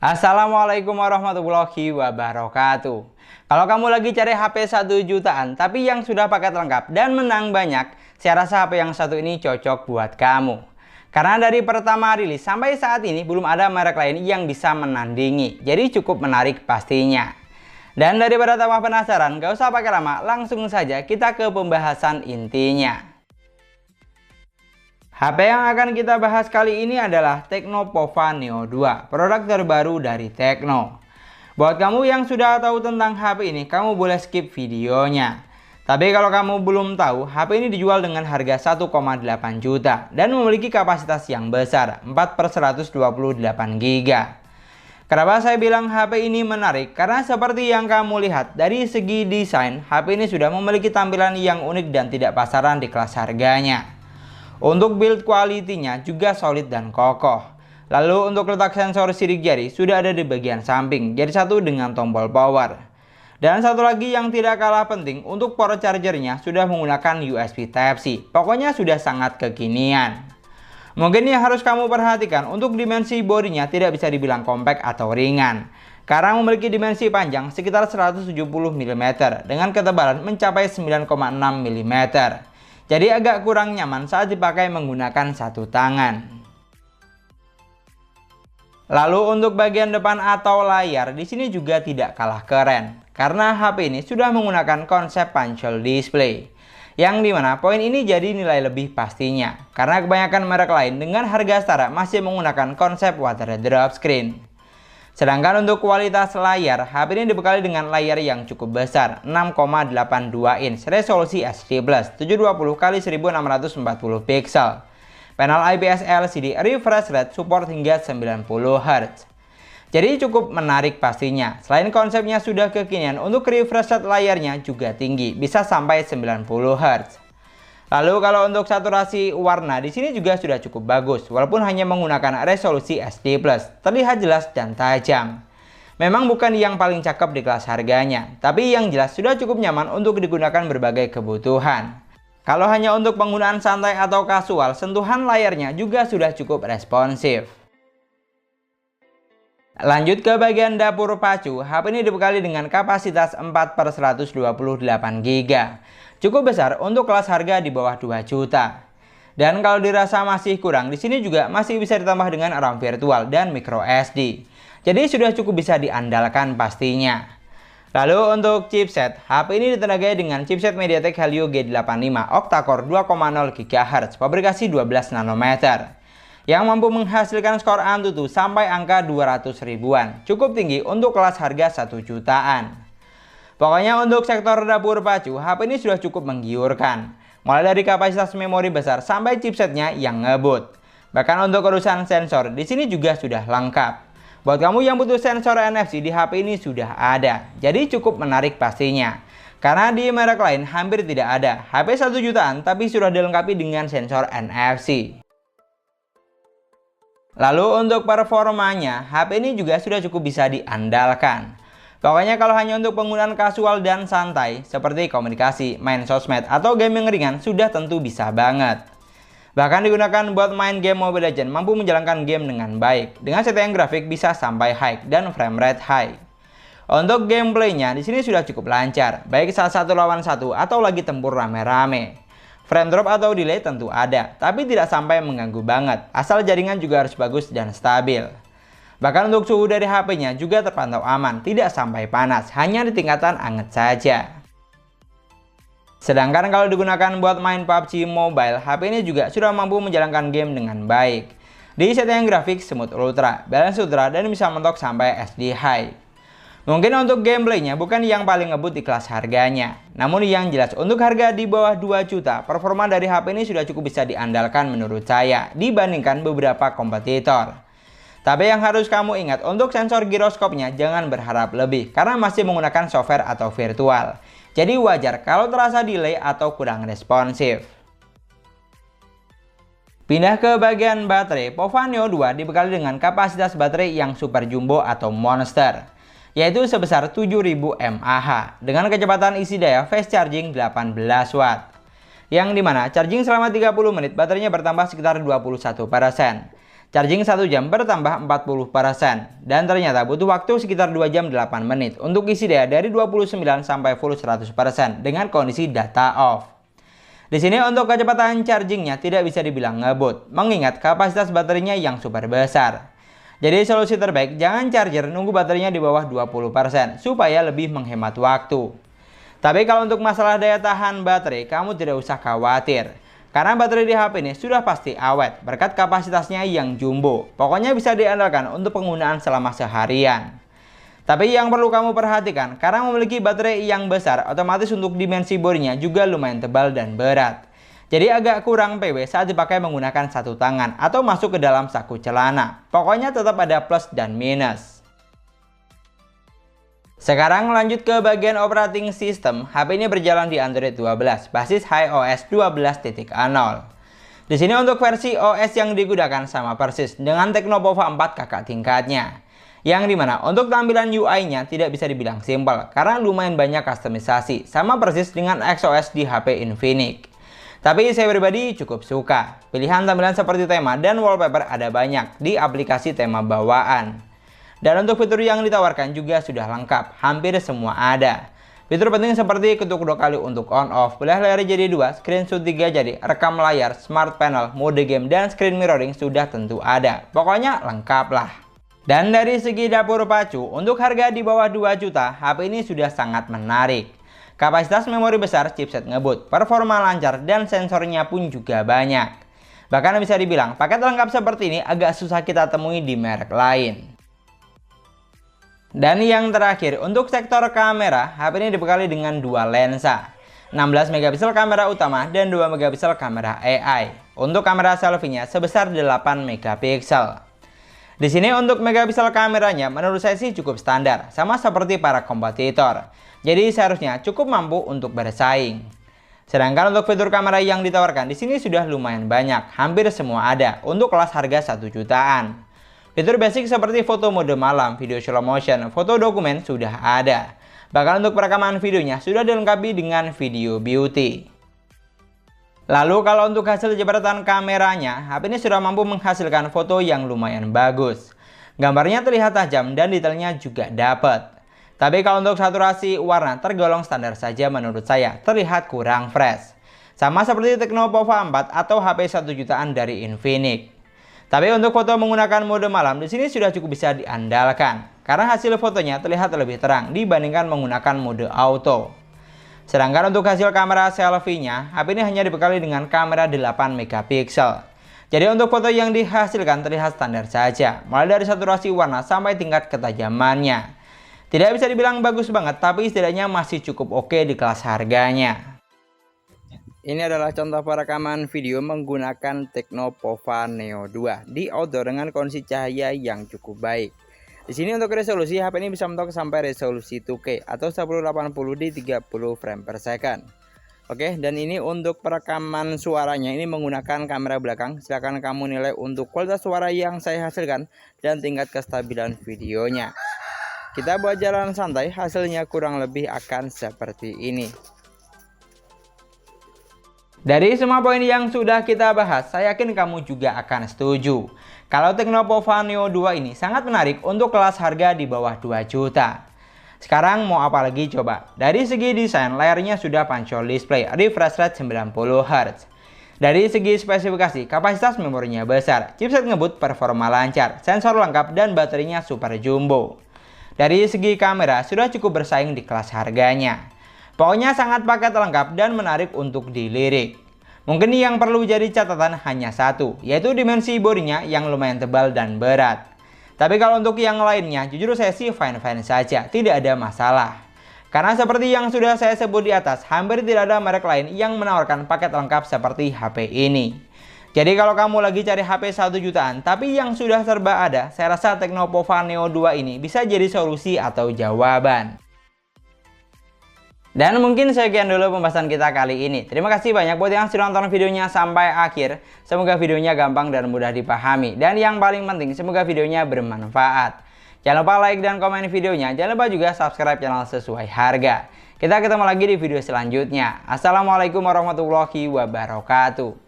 Assalamualaikum warahmatullahi wabarakatuh. Kalau kamu lagi cari HP 1 jutaan tapi yang sudah paket lengkap dan menang banyak, saya rasa HP yang satu ini cocok buat kamu. Karena dari pertama rilis sampai saat ini belum ada merek lain yang bisa menandingi. Jadi cukup menarik pastinya. Dan daripada tambah penasaran, gak usah pakai lama, langsung saja kita ke pembahasan intinya. HP yang akan kita bahas kali ini adalah Tecno Pova Neo 2, produk terbaru dari Tecno. Buat kamu yang sudah tahu tentang HP ini, kamu boleh skip videonya. Tapi kalau kamu belum tahu, HP ini dijual dengan harga 1,8 juta dan memiliki kapasitas yang besar, 4/128 GB. Kenapa saya bilang HP ini menarik? Karena seperti yang kamu lihat, dari segi desain, HP ini sudah memiliki tampilan yang unik dan tidak pasaran di kelas harganya. Untuk build quality-nya juga solid dan kokoh. Lalu untuk letak sensor sidik jari sudah ada di bagian samping, jadi satu dengan tombol power. Dan satu lagi yang tidak kalah penting, untuk port chargernya sudah menggunakan USB Type-C. Pokoknya sudah sangat kekinian. Mungkin yang harus kamu perhatikan, untuk dimensi bodinya tidak bisa dibilang compact atau ringan. Karena memiliki dimensi panjang sekitar 170 mm dengan ketebalan mencapai 9,6 mm. Jadi agak kurang nyaman saat dipakai menggunakan satu tangan. Lalu untuk bagian depan atau layar di sini juga tidak kalah keren. Karena HP ini sudah menggunakan konsep punch hole display. Yang dimana poin ini jadi nilai lebih pastinya. Karena kebanyakan merek lain dengan harga setara masih menggunakan konsep water drop screen. Sedangkan untuk kualitas layar, HP ini dibekali dengan layar yang cukup besar, 6,82 inch, resolusi HD+, 720x1640 pixel. Panel IPS LCD, refresh rate support hingga 90 Hz. Jadi cukup menarik pastinya. Selain konsepnya sudah kekinian, untuk refresh rate layarnya juga tinggi, bisa sampai 90 Hz. Lalu kalau untuk saturasi warna di sini juga sudah cukup bagus, walaupun hanya menggunakan resolusi HD+, terlihat jelas dan tajam. Memang bukan yang paling cakep di kelas harganya, tapi yang jelas sudah cukup nyaman untuk digunakan berbagai kebutuhan. Kalau hanya untuk penggunaan santai atau kasual, sentuhan layarnya juga sudah cukup responsif. Lanjut ke bagian dapur pacu, HP ini dibekali dengan kapasitas 4/128 GB. Cukup besar untuk kelas harga di bawah 2 juta. Dan kalau dirasa masih kurang, di sini juga masih bisa ditambah dengan RAM virtual dan micro SD. Jadi sudah cukup bisa diandalkan pastinya. Lalu untuk chipset, HP ini ditenagai dengan chipset MediaTek Helio G85 octa-core 2,0 GHz, pabrikasi 12 nanometer. Yang mampu menghasilkan skor Antutu sampai angka 200 ribuan. Cukup tinggi untuk kelas harga 1 jutaan. Pokoknya untuk sektor dapur pacu, HP ini sudah cukup menggiurkan. Mulai dari kapasitas memori besar sampai chipsetnya yang ngebut. Bahkan untuk urusan sensor, di sini juga sudah lengkap. Buat kamu yang butuh sensor NFC di HP ini sudah ada. Jadi cukup menarik pastinya. Karena di merek lain hampir tidak ada. HP 1 jutaan tapi sudah dilengkapi dengan sensor NFC. Lalu untuk performanya, HP ini juga sudah cukup bisa diandalkan. Pokoknya kalau hanya untuk penggunaan kasual dan santai, seperti komunikasi, main sosmed, atau game yang ringan, sudah tentu bisa banget. Bahkan digunakan buat main game Mobile Legends, mampu menjalankan game dengan baik. Dengan setting grafik bisa sampai high dan frame rate high. Untuk gameplaynya, di sini sudah cukup lancar, baik saat satu lawan satu atau lagi tempur rame-rame. Frame drop atau delay tentu ada, tapi tidak sampai mengganggu banget, asal jaringan juga harus bagus dan stabil. Bahkan untuk suhu dari HP-nya juga terpantau aman, tidak sampai panas, hanya di tingkatan anget saja. Sedangkan kalau digunakan buat main PUBG Mobile, HP ini juga sudah mampu menjalankan game dengan baik. Di setting grafik Smooth Ultra, Balance Ultra, dan bisa mentok sampai SD High. Mungkin untuk gameplaynya bukan yang paling ngebut di kelas harganya. Namun yang jelas untuk harga di bawah 2 juta, performa dari HP ini sudah cukup bisa diandalkan menurut saya dibandingkan beberapa kompetitor. Tapi yang harus kamu ingat, untuk sensor giroskopnya jangan berharap lebih karena masih menggunakan software atau virtual. Jadi wajar kalau terasa delay atau kurang responsif. Pindah ke bagian baterai, Pova Neo 2 dibekali dengan kapasitas baterai yang super jumbo atau monster, yaitu sebesar 7000 mAh dengan kecepatan isi daya fast charging 18 watt. Yang dimana charging selama 30 menit baterainya bertambah sekitar 21%. Charging 1 jam bertambah 40%. Dan ternyata butuh waktu sekitar 2 jam 8 menit untuk isi daya dari 29 sampai full 100% dengan kondisi data off. Di sini untuk kecepatan chargingnya tidak bisa dibilang ngebut, mengingat kapasitas baterainya yang super besar. Jadi solusi terbaik, jangan charger nunggu baterainya di bawah 20% supaya lebih menghemat waktu. Tapi kalau untuk masalah daya tahan baterai, kamu tidak usah khawatir. Karena baterai di HP ini sudah pasti awet berkat kapasitasnya yang jumbo. Pokoknya bisa diandalkan untuk penggunaan selama seharian. Tapi yang perlu kamu perhatikan, karena memiliki baterai yang besar, otomatis untuk dimensi bodinya juga lumayan tebal dan berat. Jadi agak kurang PW saat dipakai menggunakan satu tangan atau masuk ke dalam saku celana. Pokoknya tetap ada plus dan minus. Sekarang lanjut ke bagian operating system. HP ini berjalan di Android 12, basis iOS 12.0. Di sini untuk versi OS yang digunakan sama persis dengan Tecnopova 4 kakak tingkatnya. Yang dimana untuk tampilan UI-nya tidak bisa dibilang simpel karena lumayan banyak kustomisasi, sama persis dengan XOS di HP Infinix. Tapi saya pribadi cukup suka. Pilihan tampilan seperti tema dan wallpaper ada banyak di aplikasi tema bawaan. Dan untuk fitur yang ditawarkan juga sudah lengkap, hampir semua ada. Fitur penting seperti ketuk 2 kali untuk on off, belah layar jadi 2, screenshot 3 jadi, rekam layar, smart panel, mode game, dan screen mirroring sudah tentu ada. Pokoknya lengkap lah. Dan dari segi dapur pacu, untuk harga di bawah 2 juta, HP ini sudah sangat menarik. Kapasitas memori besar, chipset ngebut, performa lancar, dan sensornya pun juga banyak. Bahkan bisa dibilang, paket lengkap seperti ini agak susah kita temui di merek lain. Dan yang terakhir, untuk sektor kamera, HP ini dibekali dengan dua lensa. 16 megapiksel kamera utama dan 2 megapiksel kamera AI. Untuk kamera selfie-nya sebesar 8 megapiksel. Di sini untuk megapiksel kameranya menurut saya sih cukup standar, sama seperti para kompetitor. Jadi seharusnya cukup mampu untuk bersaing. Sedangkan untuk fitur kamera yang ditawarkan di sini sudah lumayan banyak, hampir semua ada untuk kelas harga 1 jutaan. Fitur basic seperti foto mode malam, video slow motion, foto dokumen sudah ada. Bahkan untuk perekaman videonya sudah dilengkapi dengan video beauty. Lalu kalau untuk hasil jepretan kameranya, HP ini sudah mampu menghasilkan foto yang lumayan bagus. Gambarnya terlihat tajam dan detailnya juga dapat. Tapi kalau untuk saturasi warna tergolong standar saja menurut saya, terlihat kurang fresh. Sama seperti Tecnopova 4 atau HP 1 jutaan dari Infinix. Tapi untuk foto menggunakan mode malam di sini sudah cukup bisa diandalkan karena hasil fotonya terlihat lebih terang dibandingkan menggunakan mode auto. Sedangkan untuk hasil kamera selfie-nya, HP ini hanya dibekali dengan kamera 8 megapiksel. Jadi untuk foto yang dihasilkan terlihat standar saja, mulai dari saturasi warna sampai tingkat ketajamannya. Tidak bisa dibilang bagus banget, tapi setidaknya masih cukup oke di kelas harganya. Ini adalah contoh perekaman video menggunakan Tecnopova Neo 2 di outdoor dengan kondisi cahaya yang cukup baik. Di sini untuk resolusi HP ini bisa mentok sampai resolusi 2K atau 1080 di 30 frame per second. Oke, dan ini untuk perekaman suaranya ini menggunakan kamera belakang. Silahkan kamu nilai untuk kualitas suara yang saya hasilkan dan tingkat kestabilan videonya. Kita buat jalan santai, hasilnya kurang lebih akan seperti ini. Dari semua poin yang sudah kita bahas, saya yakin kamu juga akan setuju. Kalau Tecnopova Neo 2 ini sangat menarik untuk kelas harga di bawah 2 juta. Sekarang mau apa lagi coba? Dari segi desain, layarnya sudah punch-hole display, refresh rate 90 Hz. Dari segi spesifikasi, kapasitas memorinya besar, chipset ngebut, performa lancar, sensor lengkap, dan baterainya super jumbo. Dari segi kamera, sudah cukup bersaing di kelas harganya. Pokoknya sangat paket lengkap dan menarik untuk dilirik. Mungkin yang perlu jadi catatan hanya satu, yaitu dimensi bodinya yang lumayan tebal dan berat. Tapi kalau untuk yang lainnya, jujur saya sih fine-fine saja, tidak ada masalah. Karena seperti yang sudah saya sebut di atas, hampir tidak ada merek lain yang menawarkan paket lengkap seperti HP ini. Jadi kalau kamu lagi cari HP 1 jutaan, tapi yang sudah serba ada, saya rasa Tecnopova Neo 2 ini bisa jadi solusi atau jawaban. Dan mungkin sekian dulu pembahasan kita kali ini. Terima kasih banyak buat yang sudah nonton videonya sampai akhir. Semoga videonya gampang dan mudah dipahami. Dan yang paling penting, semoga videonya bermanfaat. Jangan lupa like dan komen videonya. Jangan lupa juga subscribe channel sesuai harga. Kita ketemu lagi di video selanjutnya. Assalamualaikum warahmatullahi wabarakatuh.